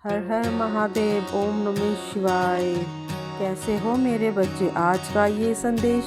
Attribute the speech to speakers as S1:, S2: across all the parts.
S1: हर हर महादेव। ओम नमः शिवाय। कैसे हो मेरे बच्चे? आज का ये संदेश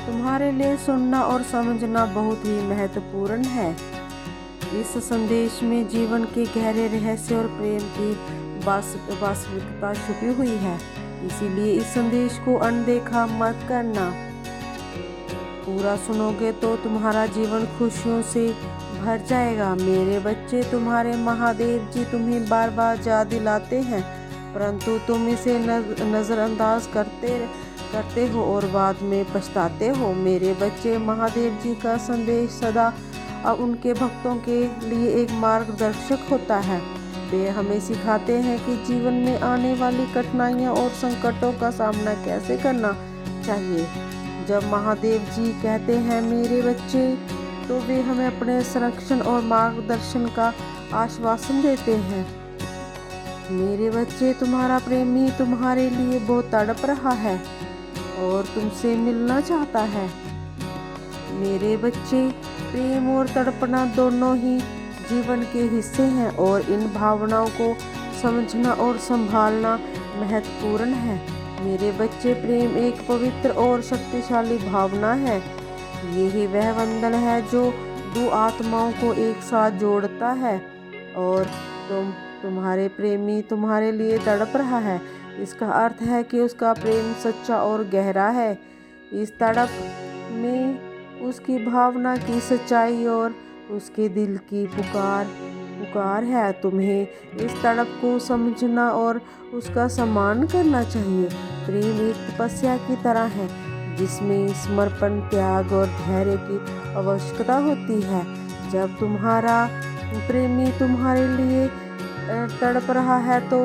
S1: तुम्हारे लिए सुनना और समझना बहुत ही महत्वपूर्ण है। इस संदेश में जीवन के गहरे रहस्य और प्रेम की वास्तविकता छुपी हुई है, इसीलिए इस संदेश को अनदेखा मत करना। पूरा सुनोगे तो तुम्हारा जीवन खुशियों से भर जाएगा। मेरे बच्चे, तुम्हारे महादेव जी तुम्हें बार बार याद दिलाते हैं, परंतु तुम इसे नज़रअंदाज करते हो और बाद में पछताते हो। मेरे बच्चे, महादेव जी का संदेश सदा उनके भक्तों के लिए एक मार्गदर्शक होता है। वे हमें सिखाते हैं कि जीवन में आने वाली कठिनाइयाँ और संकटों का सामना कैसे करना चाहिए। जब महादेव जी कहते हैं मेरे बच्चे, तो वे हमें अपने संरक्षण और मार्गदर्शन का आश्वासन देते हैं। मेरे बच्चे, तुम्हारा प्रेमी तुम्हारे लिए बहुत तड़प रहा है और तुमसे मिलना चाहता है। मेरे बच्चे, प्रेम और तड़पना दोनों ही जीवन के हिस्से हैं और इन भावनाओं को समझना और संभालना महत्वपूर्ण है। मेरे बच्चे, प्रेम एक पवित्र और शक्तिशाली भावना है। यही वह बंधन है जो दो आत्माओं को एक साथ जोड़ता है और तुम्हारे प्रेमी तुम्हारे लिए तड़प रहा है। इसका अर्थ है कि उसका प्रेम सच्चा और गहरा है। इस तड़प में उसकी भावना की सच्चाई और उसके दिल की पुकार है। तुम्हें इस तड़प को समझना और उसका सम्मान करना चाहिए। प्रेम एक तपस्या की तरह है जिसमें समर्पण, त्याग और धैर्य की आवश्यकता होती है। जब तुम्हारा प्रेमी तुम्हारे लिए तड़प रहा है तो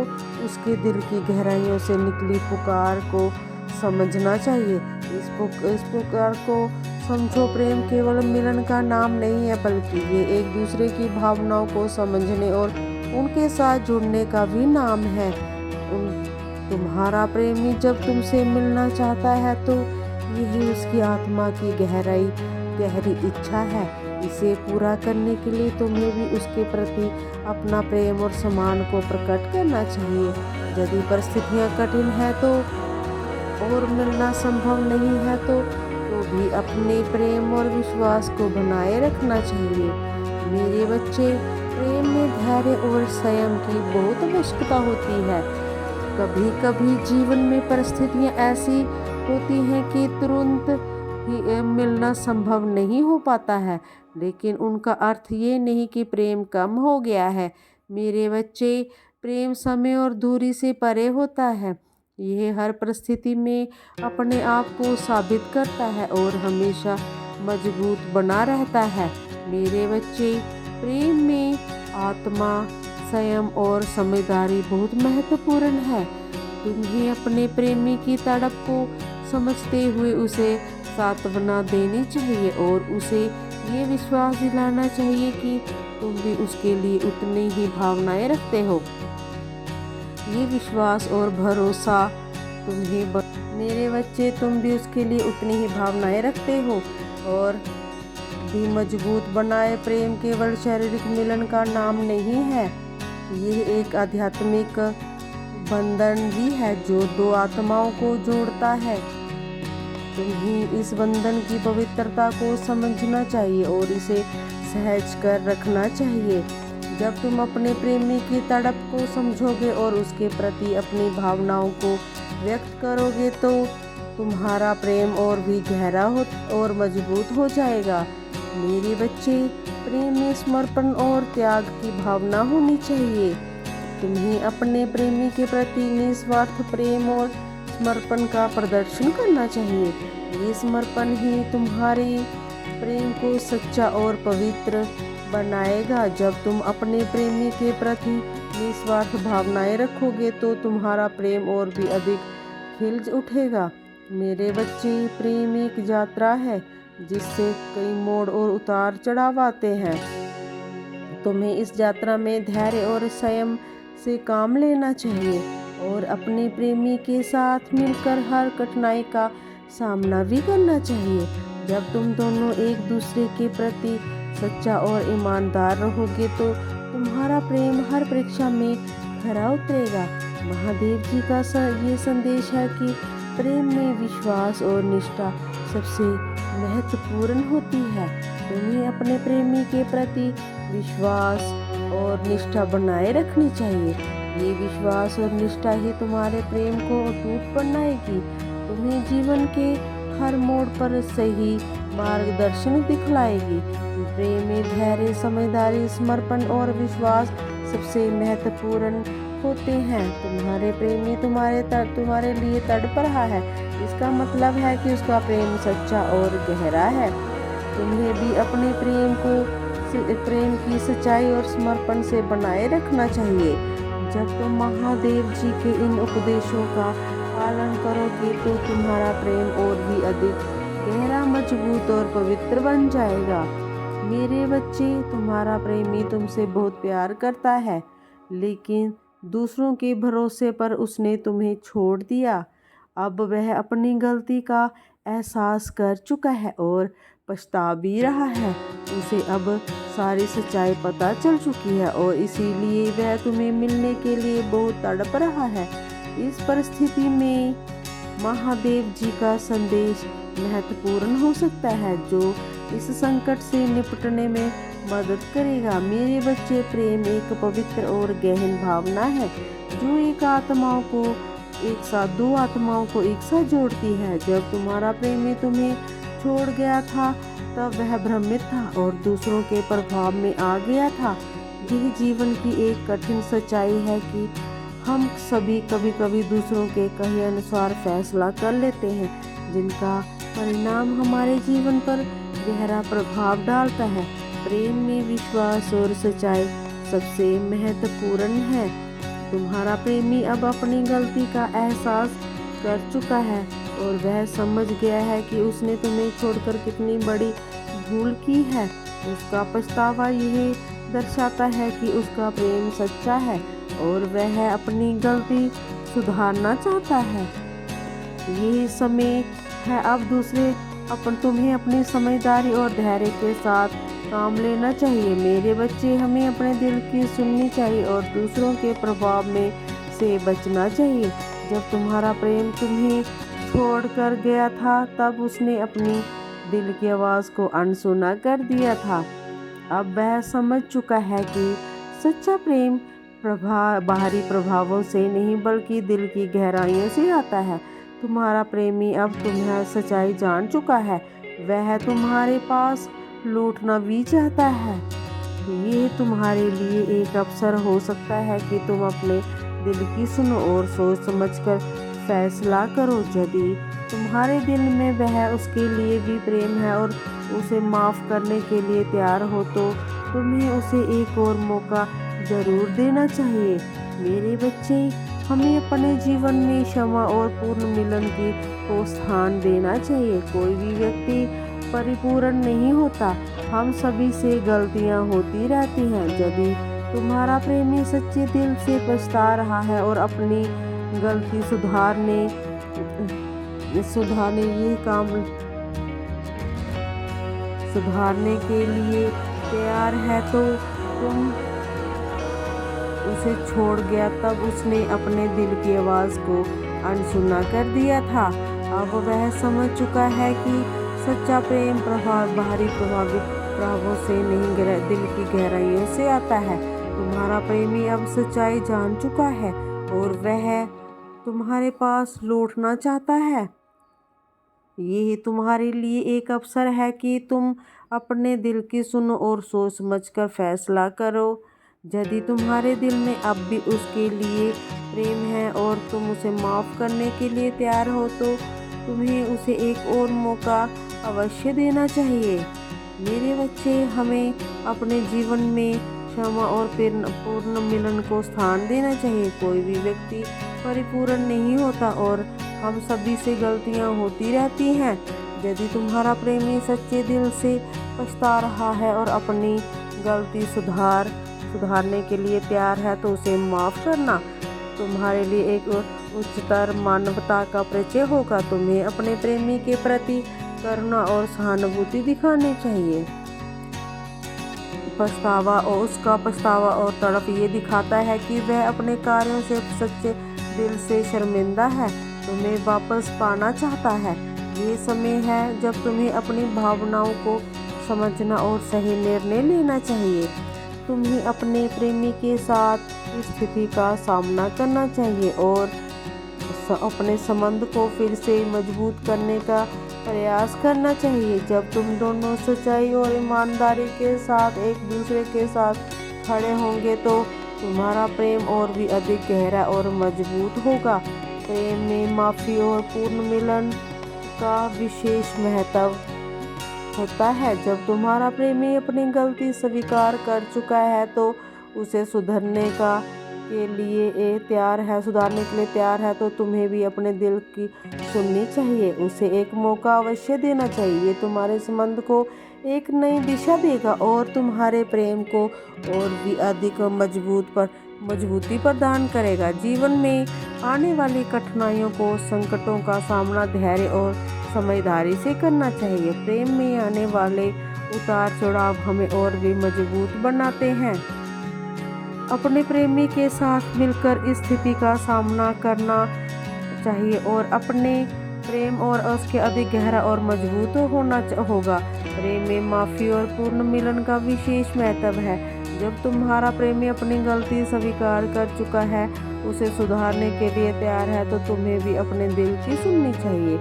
S1: उसके दिल की गहराइयों से निकली पुकार को समझना चाहिए। इस पुकार को समझो। प्रेम केवल मिलन का नाम नहीं है, बल्कि ये एक दूसरे की भावनाओं को समझने और उनके साथ जुड़ने का भी नाम है। तुम्हारा प्रेमी जब तुमसे मिलना चाहता है तो यही उसकी आत्मा की गहरी इच्छा है। इसे पूरा करने के लिए तुम्हें भी उसके प्रति अपना प्रेम और सम्मान को प्रकट करना चाहिए। यदि परिस्थितियाँ कठिन है तो और मिलना संभव नहीं है तो भी अपने प्रेम और विश्वास को बनाए रखना चाहिए। मेरे बच्चे, प्रेम में धैर्य और संयम की बहुत आवश्यकता होती है। कभी कभी जीवन में परिस्थितियाँ ऐसी होती हैं कि तुरंत ही मिलना संभव नहीं हो पाता है, लेकिन उनका अर्थ ये नहीं कि प्रेम कम हो गया है। मेरे बच्चे, प्रेम समय और दूरी से परे होता है। यह हर परिस्थिति में अपने आप को साबित करता है और हमेशा मजबूत बना रहता है। मेरे बच्चे, प्रेम में आत्मा, संयम और समझदारी बहुत महत्वपूर्ण है। तुम्हें अपने प्रेमी की तड़प को समझते हुए उसे सांत्वना देनी चाहिए और उसे ये विश्वास दिलाना चाहिए कि तुम भी उसके लिए उतनी ही भावनाएं रखते हो। ये विश्वास और भरोसा मेरे बच्चे, तुम भी उसके लिए उतनी ही भावनाएं रखते हो और भी मजबूत बनाए। प्रेम केवल शारीरिक मिलन का नाम नहीं है, यह एक आध्यात्मिक बंधन भी है जो दो आत्माओं को जोड़ता है। तुम्हें इस बंधन की पवित्रता को समझना चाहिए और इसे सहज कर रखना चाहिए। जब तुम अपने प्रेमी की तड़प को समझोगे और उसके प्रति अपनी भावनाओं को व्यक्त करोगे तो तुम्हारा प्रेम और भी गहरा और मजबूत हो जाएगा। मेरे बच्चे, प्रेम में समर्पण और त्याग की भावना होनी चाहिए। तुम्हें अपने प्रेमी के प्रति निस्वार्थ प्रेम और समर्पण का प्रदर्शन करना चाहिए। ये समर्पण ही तुम्हारे प्रेम को सच्चा और पवित्र बनाएगा। जब तुम अपने प्रेमी के प्रति निस्वार्थ भावनाएं रखोगे तो तुम्हारा प्रेम और भी अधिक खिल उठेगा। मेरे बच्चे, प्रेम एक यात्रा है जिससे कई मोड़ और उतार चढ़ाव आते हैं। तुम्हें इस यात्रा में धैर्य और संयम से काम लेना चाहिए और अपने प्रेमी के साथ मिलकर हर कठिनाई का सामना भी करना चाहिए। जब तुम दोनों एक दूसरे के प्रति सच्चा और ईमानदार रहोगे तो तुम्हारा प्रेम हर परीक्षा में खरा उतरेगा। महादेव जी का ये संदेश है कि प्रेम में विश्वास और निष्ठा सबसे महत्वपूर्ण होती है। तुम्हें अपने प्रेमी के प्रति विश्वास और निष्ठा बनाए रखनी चाहिए। ये विश्वास और निष्ठा ही तुम्हारे प्रेम को अटूट बनाएगी। तुम्हें जीवन के हर मोड़ पर सही मार्गदर्शन दिखलाएगी। प्रेम में धैर्य, समझदारी, समर्पण और विश्वास सबसे महत्वपूर्ण होते हैं। तुम्हारे प्रेमी तुम्हारे लिए तड़प रहा है, इसका मतलब है कि उसका प्रेम सच्चा और गहरा है। तुम्हें भी अपने प्रेम की सच्चाई और समर्पण से बनाए रखना चाहिए। जब तुम महादेव जी के इन उपदेशों का पालन करोगे तो तुम्हारा प्रेम और भी अधिक गहरा, मजबूत और पवित्र बन जाएगा। मेरे बच्चे, तुम्हारा प्रेमी तुमसे बहुत प्यार करता है, लेकिन दूसरों के भरोसे पर उसने तुम्हें छोड़ दिया। अब वह अपनी गलती का एहसास कर चुका है और पछता भी रहा है। उसे अब सारी सच्चाई पता चल चुकी है और इसीलिए वह तुम्हें मिलने के लिए बहुत तड़प रहा है। इस परिस्थिति में महादेव जी का संदेश महत्वपूर्ण हो सकता है, जो इस संकट से निपटने में मदद करेगा। मेरे बच्चे, प्रेम एक पवित्र और गहन भावना है जो दो आत्माओं को एक साथ जोड़ती है। जब तुम्हारा प्रेमी तुम्हें छोड़ गया था तब वह भ्रमित था और दूसरों के प्रभाव में आ गया था। यह जीवन की एक कठिन सच्चाई है कि हम सभी कभी कभी दूसरों के कहे अनुसार फैसला कर लेते हैं, जिनका परिणाम हमारे जीवन पर गहरा प्रभाव डालता है। प्रेम में विश्वास और सच्चाई सबसे महत्वपूर्ण है। तुम्हारा प्रेमी अब अपनी गलती का एहसास कर चुका है और वह समझ गया है कि उसने तुम्हें छोड़कर कितनी बड़ी भूल की है। उसका पछतावा यह दर्शाता है कि उसका प्रेम सच्चा है और वह अपनी गलती सुधारना चाहता है। यह समय है अब तुम्हें अपनी समझदारी और धैर्य के साथ काम लेना चाहिए। मेरे बच्चे, हमें अपने दिल की सुननी चाहिए और दूसरों के प्रभाव में से बचना चाहिए। जब तुम्हारा प्रेम तुम्हें छोड़कर गया था तब उसने अपनी दिल की आवाज़ को अनसुना कर दिया था। अब वह समझ चुका है कि सच्चा प्रेम बाहरी प्रभावों से नहीं बल्कि दिल की गहराइयों से आता है। तुम्हारा प्रेमी अब तुम्हारी सच्चाई जान चुका है। वह तुम्हारे पास लौटना भी चाहता है। ये तुम्हारे लिए एक अवसर हो सकता है कि तुम अपने दिल की सुनो और सोच समझकर फैसला करो। यदि तुम्हारे दिल में वह उसके लिए भी प्रेम है और उसे माफ़ करने के लिए तैयार हो तो तुम्हें उसे एक और मौका ज़रूर देना चाहिए। मेरे बच्चे, हमें अपने जीवन में क्षमा और पूर्ण मिलन को स्थान देना चाहिए। कोई भी व्यक्ति परिपूर्ण नहीं होता, हम सभी से गलतियां होती रहती हैं। यदि तुम्हारा प्रेमी सच्चे दिल से पछता रहा है और अपनी गलती सुधारने के लिए तैयार है तो तुम उसे छोड़ गया तब उसने अपने दिल की आवाज़ को अनसुना कर दिया था। अब वह समझ चुका है कि सच्चा प्रेम बाहरी प्रभावों से नहीं, दिल की गहराइयों से आता है। तुम्हारा प्रेमी अब सच्चाई जान चुका है और वह तुम्हारे पास लौटना चाहता है। यही तुम्हारे लिए एक अवसर है कि तुम अपने दिल की सुनो और सोच समझकर फैसला करो। यदि तुम्हारे दिल में अब भी उसके लिए प्रेम है और तुम उसे माफ़ करने के लिए तैयार हो तो तुम्हें उसे एक और मौका अवश्य देना चाहिए। मेरे बच्चे, हमें अपने जीवन में क्षमा और पूर्ण मिलन को स्थान देना चाहिए। कोई भी व्यक्ति परिपूर्ण नहीं होता और हम सभी से गलतियां होती रहती हैं। यदि तुम्हारा प्रेमी सच्चे दिल से पछता रहा है और अपनी गलती सुधारने के लिए तैयार है तो उसे माफ़ करना तुम्हारे लिए एक उच्चतर मानवता का परिचय होगा। तुम्हें अपने प्रेमी के प्रति करुणा और सहानुभूति दिखानी चाहिए। उसका पछतावा और तड़प ये दिखाता है कि वह अपने कार्यों से सच्चे दिल से शर्मिंदा है, तुम्हें वापस पाना चाहता है। ये समय है जब तुम्हें अपनी भावनाओं को समझना और सही निर्णय लेना चाहिए। तुम्हें अपने प्रेमी के साथ इस स्थिति का सामना करना चाहिए और अपने संबंध को फिर से मजबूत करने का प्रयास करना चाहिए। जब तुम दोनों सच्चाई और ईमानदारी के साथ एक दूसरे के साथ खड़े होंगे तो तुम्हारा प्रेम और भी अधिक गहरा और मजबूत होगा। प्रेम में माफ़ी और पूर्ण मिलन का विशेष महत्व होता है। जब तुम्हारा प्रेमी अपनी गलती स्वीकार कर चुका है तो उसे सुधारने के लिए तैयार है तो तुम्हें भी अपने दिल की सुननी चाहिए, उसे एक मौका अवश्य देना चाहिए। ये तुम्हारे संबंध को एक नई दिशा देगा और तुम्हारे प्रेम को और भी अधिक मजबूती प्रदान करेगा। जीवन में आने वाली कठिनाइयों को संकटों का सामना धैर्य और समझदारी से करना चाहिए। प्रेम में आने वाले उतार चढ़ाव हमें और भी मजबूत बनाते हैं। अपने प्रेमी के साथ मिलकर इस स्थिति का सामना करना चाहिए और अपने प्रेम और उसके अधिक गहरा और मजबूत होगा। प्रेम में माफ़ी और पूर्ण मिलन का विशेष महत्व है। जब तुम्हारा प्रेमी अपनी गलती स्वीकार कर चुका है, उसे सुधारने के लिए तैयार है तो तुम्हें भी अपने दिल की सुननी चाहिए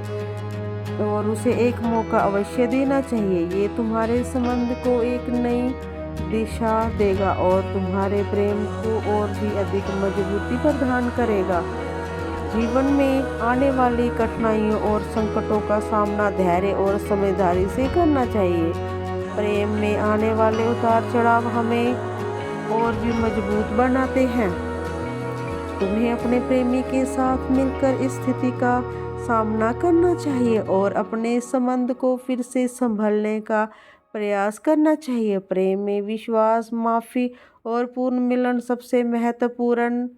S1: और उसे एक मौका अवश्य देना चाहिए। ये तुम्हारे संबंध को एक नई दिशा देगा और तुम्हारे प्रेम को और भी अधिक मजबूती प्रदान करेगा। जीवन में आने वाली कठिनाइयों और संकटों का सामना धैर्य और समझदारी से करना चाहिए। प्रेम में आने वाले उतार चढ़ाव हमें और भी मजबूत बनाते हैं। तुम्हें अपने प्रेमी के साथ मिलकर इस स्थिति का सामना करना चाहिए और अपने संबंध को फिर से संभालने का प्रयास करना चाहिए। प्रेम में विश्वास, माफ़ी और पूर्ण मिलन सबसे महत्वपूर्ण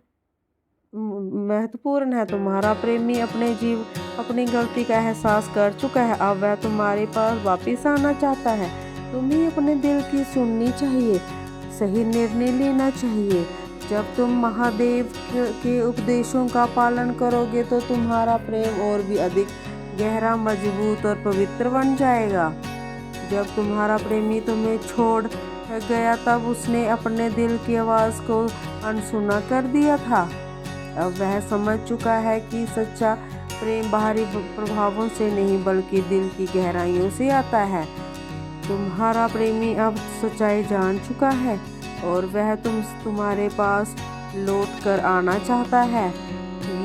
S1: है। तुम्हारा प्रेमी अपनी गलती का एहसास कर चुका है, अब वह तुम्हारे पास वापस आना चाहता है। तुम्हें अपने दिल की सुननी चाहिए, सही निर्णय लेना चाहिए। जब तुम महादेव के उपदेशों का पालन करोगे तो तुम्हारा प्रेम और भी अधिक गहरा, मजबूत और पवित्र बन जाएगा। जब तुम्हारा प्रेमी तुम्हें छोड़ गया तब उसने अपने दिल की आवाज़ को अनसुना कर दिया था। अब वह समझ चुका है कि सच्चा प्रेम बाहरी प्रभावों से नहीं बल्कि दिल की गहराइयों से आता है। तुम्हारा प्रेमी अब सच्चाई जान चुका है और वह तुम्हारे पास लौट कर आना चाहता है।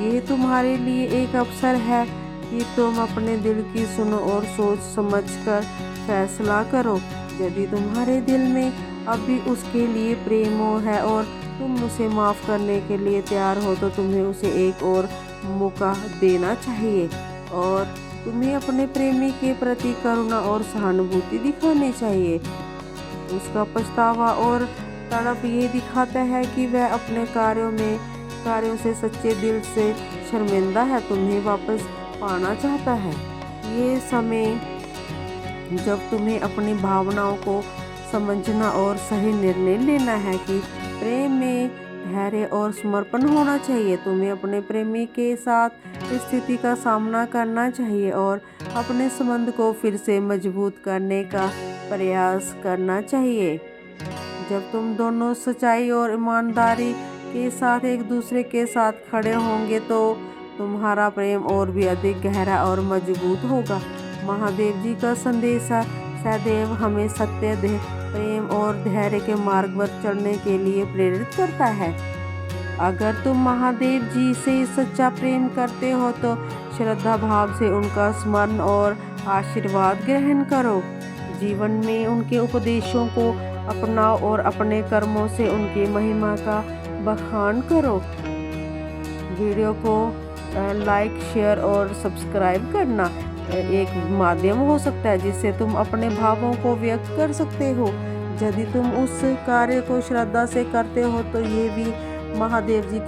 S1: ये तुम्हारे लिए एक अवसर है कि तुम अपने दिल की सुनो और सोच समझकर फैसला करो। यदि तुम्हारे दिल में अभी उसके लिए प्रेम है और तुम उसे माफ़ करने के लिए तैयार हो तो तुम्हें उसे एक और मौका देना चाहिए और तुम्हें अपने प्रेमी के प्रति करुणा और सहानुभूति दिखानी चाहिए। उसका पछतावा और तड़प ये दिखाता है कि वह अपने कार्यों से सच्चे दिल से शर्मिंदा है, तुम्हें वापस पाना चाहता है। ये समय जब तुम्हें अपनी भावनाओं को समझना और सही निर्णय लेना है कि प्रेम में धैर्य और समर्पण होना चाहिए। तुम्हें अपने प्रेमी के साथ स्थिति का सामना करना चाहिए और अपने संबंध को फिर से मजबूत करने का प्रयास करना चाहिए। जब तुम दोनों सच्चाई और ईमानदारी के साथ एक दूसरे के साथ खड़े होंगे तो तुम्हारा प्रेम और भी अधिक गहरा और मजबूत होगा। महादेव जी का संदेश सदैव हमें सत्य, प्रेम और धैर्य के मार्ग पर चलने के लिए प्रेरित करता है। अगर तुम महादेव जी से सच्चा प्रेम करते हो तो श्रद्धा भाव से उनका स्मरण और आशीर्वाद ग्रहण करो। जीवन में उनके उपदेशों को अपनाओ और अपने कर्मों से उनकी महिमा का बखान करो। वीडियो को लाइक, शेयर और सब्सक्राइब करना एक माध्यम हो सकता है जिससे तुम अपने भावों को व्यक्त कर सकते हो। यदि तुम उस कार्य को श्रद्धा से करते हो तो ये भी महादेव जी के